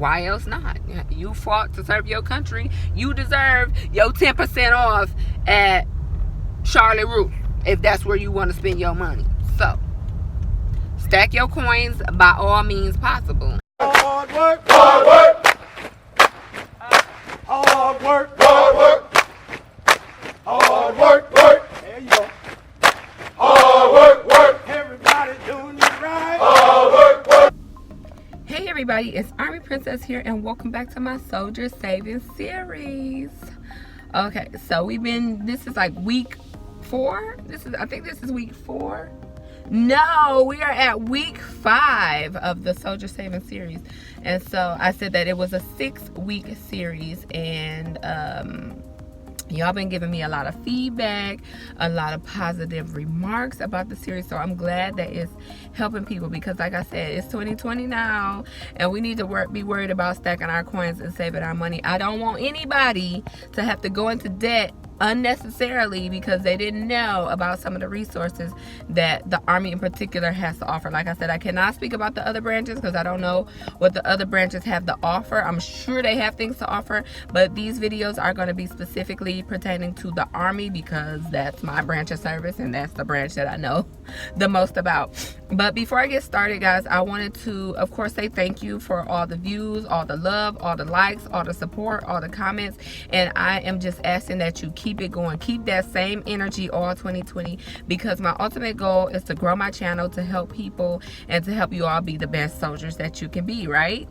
why else not? You fought to serve your country. You deserve your 10% off at Charlotte Russe if that's where you want to spend your money. So, stack your coins by all means possible. Hard work, hard work. Hard work, hard work. Hard work, work. There you go. Hard work, work. Everybody doing it right. Hard work, work. Hey everybody, it's Army Princess here, and welcome back to my Soldier Saving series. Okay, so this is like week 4. I think this is week 4. No, we are at week 5 of the Soldier Saving series. And so I said that it was a 6-week series, and y'all been giving me a lot of feedback, a lot of positive remarks about the series. So I'm glad that it's helping people, because like I said, it's 2020 now, and we need to be worried about stacking our coins and saving our money. I don't want anybody to have to go into debt unnecessarily because they didn't know about some of the resources that the Army in particular has to offer. Like I said, I cannot speak about the other branches because I don't know what the other branches have to offer. I'm sure they have things to offer, but these videos are going to be specifically pertaining to the Army because that's my branch of service and that's the branch that I know the most about. But before I get started, guys, I wanted to, of course, say thank you for all the views, all the love, all the likes, all the support, all the comments, and I am just asking that you keep it going. Keep that same energy all 2020, because my ultimate goal is to grow my channel, to help people, and to help you all be the best soldiers that you can be, right?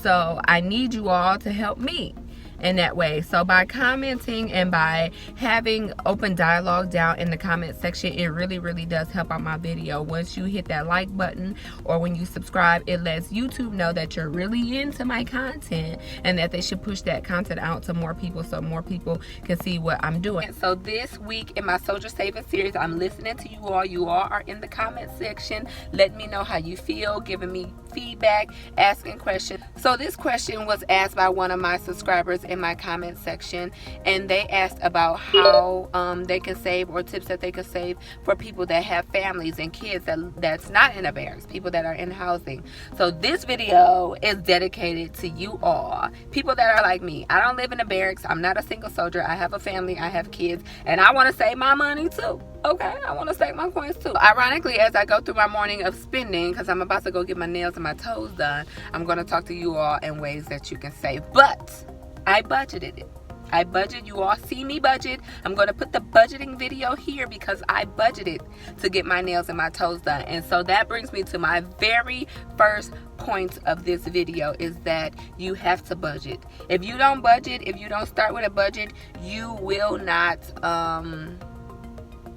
So I need you all to help me in that way. So by commenting and by having open dialogue down in the comment section, it really does help out my video. Once you hit that like button or when you subscribe, it lets YouTube know that you're really into my content and that they should push that content out to more people so more people can see what I'm doing. So this week in my Soldier Saving series, I'm listening to you all. You all are in the comment section letting me know how you feel, giving me feedback, asking questions. So this question was asked by one of my subscribers in my comment section, and they asked about how they can save, or tips that they could save for people that have families and kids that's not in a barracks, people that are in housing. So this video is dedicated to you all, people that are like me. I don't live in a barracks. I'm not a single soldier. I have a family. I have kids, and I want to save my money too. Okay, I want to stack my coins too. Ironically, as I go through my morning of spending, because I'm about to go get my nails and my toes done, I'm going to talk to you all in ways that you can save. But I budgeted it. I budget. You all see me budget. I'm going to put the budgeting video here because I budgeted to get my nails and my toes done. And so that brings me to my very first point of this video, is that you have to budget. If you don't budget, if you don't start with a budget, you will not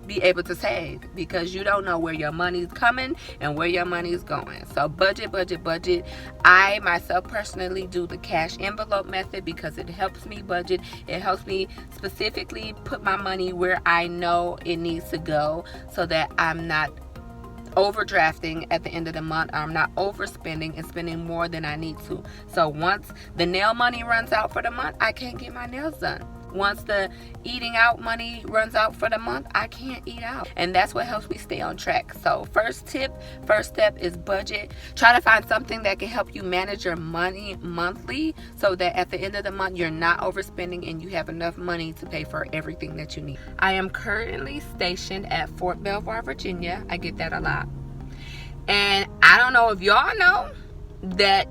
be able to save, because you don't know where your money's coming and where your money's going. So budget. I myself personally do the cash envelope method because it helps me budget. It helps me specifically put my money where I know it needs to go, so that I'm not overdrafting at the end of the month. I'm not overspending and spending more than I need to. So once the nail money runs out for the month, I can't get my nails done. Once the eating out money runs out for the month, I can't eat out. And that's what helps me stay on track. So first step is budget. Try to find something that can help you manage your money monthly, so that at the end of the month, you're not overspending and you have enough money to pay for everything that you need. I am currently stationed at Fort Belvoir, Virginia. I get that a lot. And I don't know if y'all know that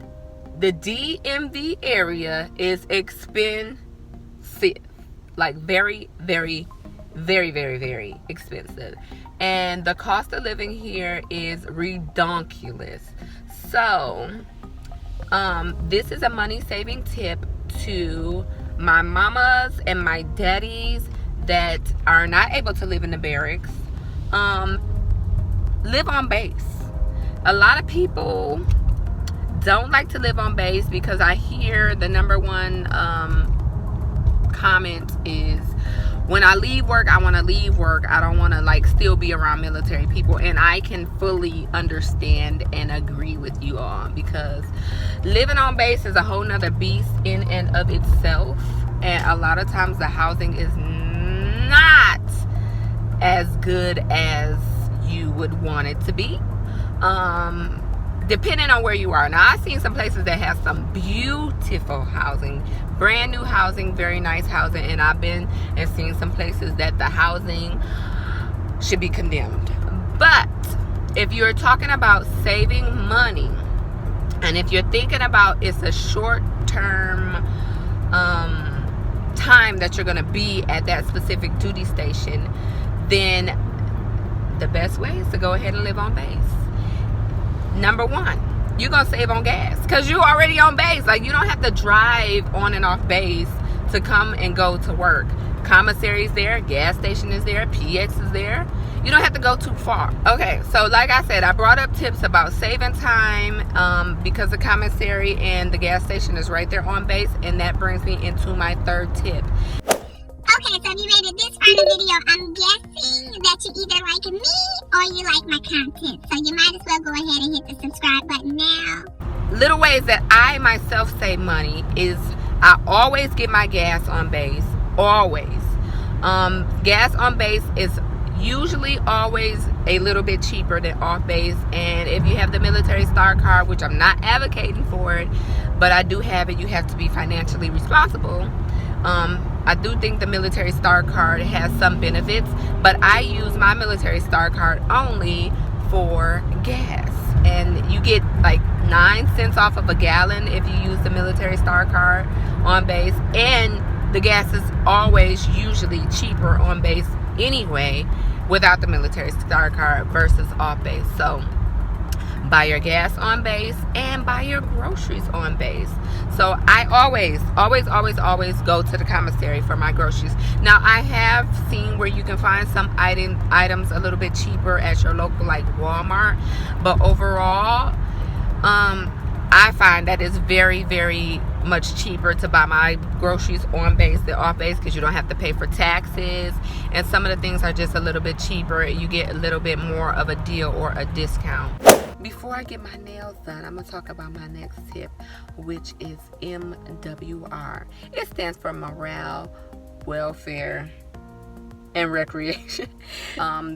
the DMV area is expensive. Like very expensive, and the cost of living here is redonkulous. So this is a money saving tip to my mamas and my daddies that are not able to live in the barracks. Live on base. A lot of people don't like to live on base because I hear the number one comment is, when I leave work, I want to leave work. I don't want to like still be around military people. And I can fully understand and agree with you all, because living on base is a whole nother beast in and of itself. And a lot of times the housing is not as good as you would want it to be. depending on where you are. Now, I've seen some places that have some beautiful housing, brand new housing, very nice housing, and I've been and seen some places that the housing should be condemned. But if you're talking about saving money, and if you're thinking about it's a short-term time that you're going to be at that specific duty station, then the best way is to go ahead and live on base. Number one, you're going to save on gas because you're already on base. Like, you don't have to drive on and off base to come and go to work. Commissary is there, gas station is there, PX is there. You don't have to go too far. Okay, so like I said, I brought up tips about saving time because the commissary and the gas station is right there on base, and that brings me into my third tip. Okay, so if you made it this far in the video, I'm guessing that you either like me or you like my content. So you might as well go ahead and hit the subscribe button now. Little ways that I myself save money is I always get my gas on base. Always. Gas on base is usually always a little bit cheaper than off base, and if you have the military star card, which I'm not advocating for it, but I do have it, you have to be financially responsible. I do think the military star card has some benefits, but I use my military star card only for gas, and you get like 9 cents off of a gallon if you use the military star card on base, and the gas is always usually cheaper on base anyway without the military star card versus off base. So buy your gas on base and buy your groceries on base. So I always go to the commissary for my groceries. Now, I have seen where you can find some items a little bit cheaper at your local like Walmart, but overall I find that it's very, very much cheaper to buy my groceries on base than off base because you don't have to pay for taxes, and some of the things are just a little bit cheaper. You get a little bit more of a deal or a discount. Before I get my nails done, I'm going to talk about my next tip, which is MWR. It stands for Morale, Welfare, and Recreation.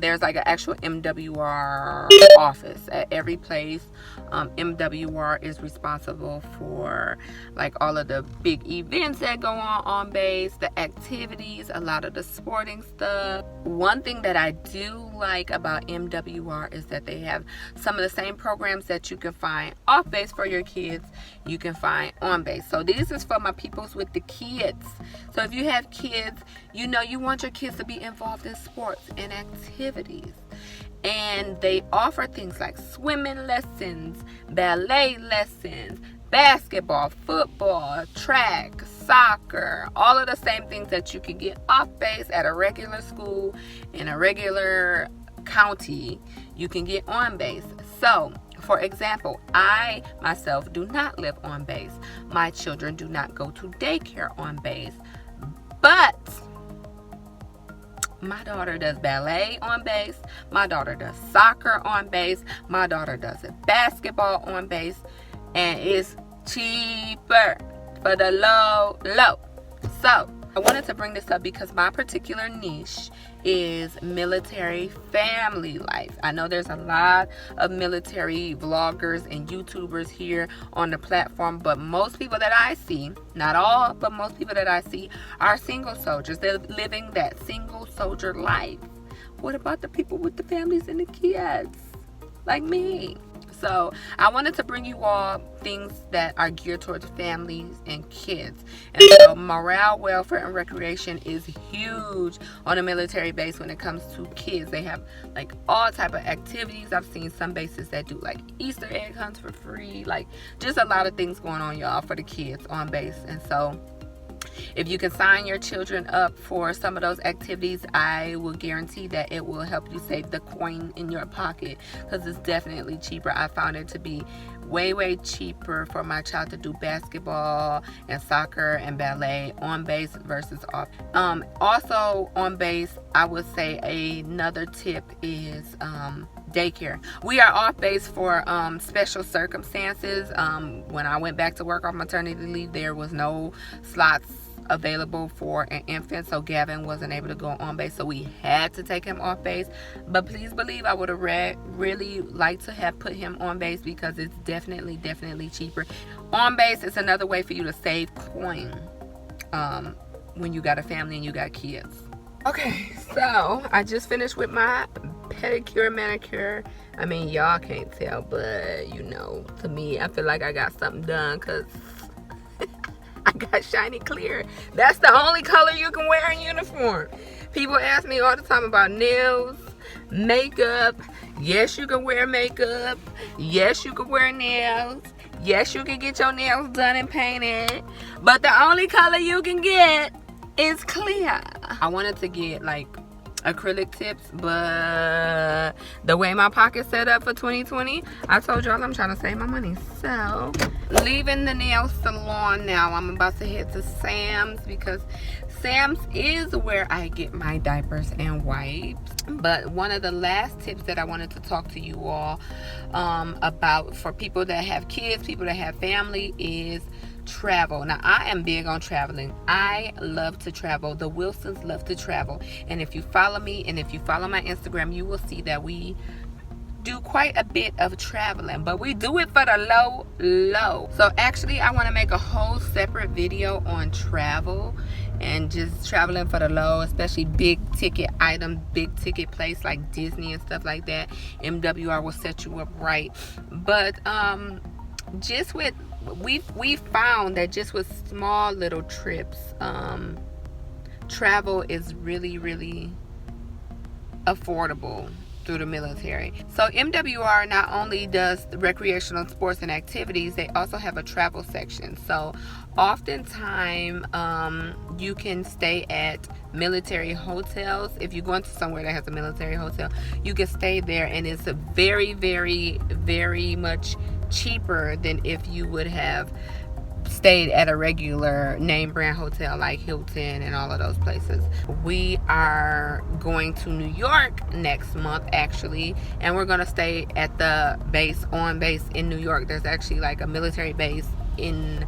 There's like an actual MWR office at every place. MWR is responsible for like all of the big events that go on base, the activities, a lot of the sporting stuff. One thing that I do like about MWR is that they have some of the same programs that you can find off base for your kids, you can find on base. So this is for my peoples with the kids. So if you have kids, you know you want your kids to be involved in sports and activities. And they offer things like swimming lessons, ballet lessons, basketball, football, track, soccer, all of the same things that you can get off base at a regular school in a regular county, you can get on base. So, for example, I myself do not live on base. My children do not go to daycare on base. But my daughter does ballet on base. My daughter does soccer on base. My daughter does basketball on base. And it's cheaper for the low. So I wanted to bring this up because my particular niche is military family life. I know there's a lot of military vloggers and YouTubers here on the platform, but most people that I see, not all, but most people that I see are single soldiers. They're living that single soldier life. What about the people with the families and the kids like me? So I wanted to bring you all things that are geared towards families and kids. And so morale, welfare, and recreation is huge on a military base when it comes to kids. They have like all type of activities. I've seen some bases that do like Easter egg hunts for free. Like just a lot of things going on, y'all, for the kids on base. And so if you can sign your children up for some of those activities, I will guarantee that it will help you save the coin in your pocket because it's definitely cheaper. I found it to be way cheaper for my child to do basketball and soccer and ballet on base versus off. Also on base, I would say another tip is daycare. We are off base for special circumstances. When I went back to work on maternity leave, there was no slots available for an infant, so Gavin wasn't able to go on base, so we had to take him off base. But please believe I would have really liked to have put him on base, because it's definitely cheaper. On base is another way for you to save coin when you got a family and you got kids. Okay, so I just finished with my pedicure, manicure. I mean, y'all can't tell, but you know, to me, I feel like I got something done, because I got shiny clear. That's the only color you can wear in uniform. People ask me all the time about nails, makeup. Yes, you can wear makeup. Yes, you can wear nails. Yes, you can get your nails done and painted. But the only color you can get is clear. I wanted to get like acrylic tips, but the way my pocket's set up for 2020, I told y'all I'm trying to save my money. So leaving the nail salon now, I'm about to head to Sam's, because Sam's is where I get my diapers and wipes. But one of the last tips that I wanted to talk to you all about, for people that have kids, people that have family, is travel. Now, I am big on traveling. I love to travel. The Wilsons love to travel. And if you follow me and if you follow my Instagram, you will see that we do quite a bit of traveling, but we do it for the low. So actually, I want to make a whole separate video on travel and just traveling for the low, especially big ticket items, big ticket place like Disney and stuff like that. MWR will set you up right. But just with we found that just with small little trips, travel is really affordable through the military. So MWR not only does recreational sports and activities, they also have a travel section. So oftentimes you can stay at military hotels. If you're going to somewhere that has a military hotel, you can stay there, and it's a very much cheaper than if you would have stayed at a regular name brand hotel like Hilton and all of those places. We are going to New York next month actually, and we're going to stay at the base, on base in New York. There's actually like a military base in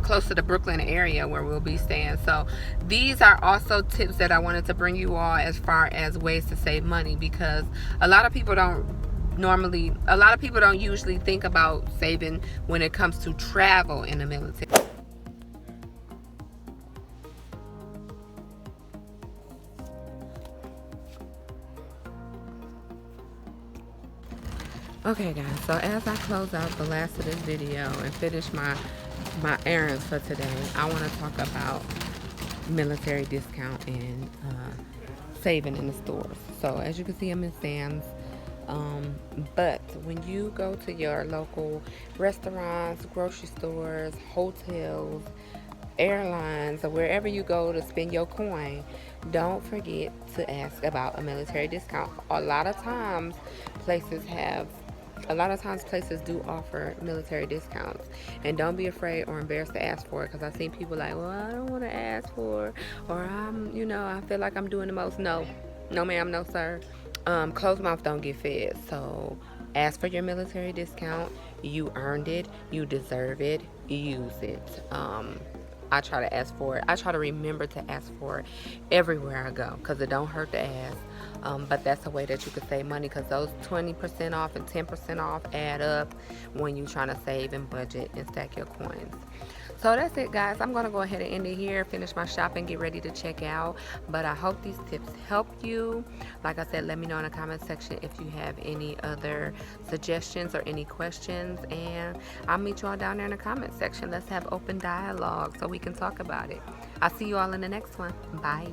close to the Brooklyn area where we'll be staying. So these are also tips that I wanted to bring you all as far as ways to save money, because a lot of people don't usually think about saving when it comes to travel in the military. Okay guys, so as I close out the last of this video and finish my errands for today, I want to talk about military discount and saving in the stores. So as you can see, I'm in Sam's. But when you go to your local restaurants, grocery stores, hotels, airlines, or wherever you go to spend your coin, don't forget to ask about a military discount. A lot of times places do offer military discounts, and don't be afraid or embarrassed to ask for it, because I've seen people like, well, I don't want to ask for, or I feel like I'm doing the most. No ma'am, no sir. Closed mouth don't get fed. So ask for your military discount. You earned it. You deserve it. Use it. I try to ask for it. I try to remember to ask for it everywhere I go, because it don't hurt to ask. But that's a way that you can save money, because those 20% off and 10% off add up when you're trying to save and budget and stack your coins. So that's it guys, I'm gonna go ahead and end it here, finish my shopping, get ready to check out. But I hope these tips helped you. Like I said, let me know in the comment section if you have any other suggestions or any questions, and I'll meet you all down there in the comment section. Let's have open dialogue so we can talk about it. I'll see you all in the next one. Bye.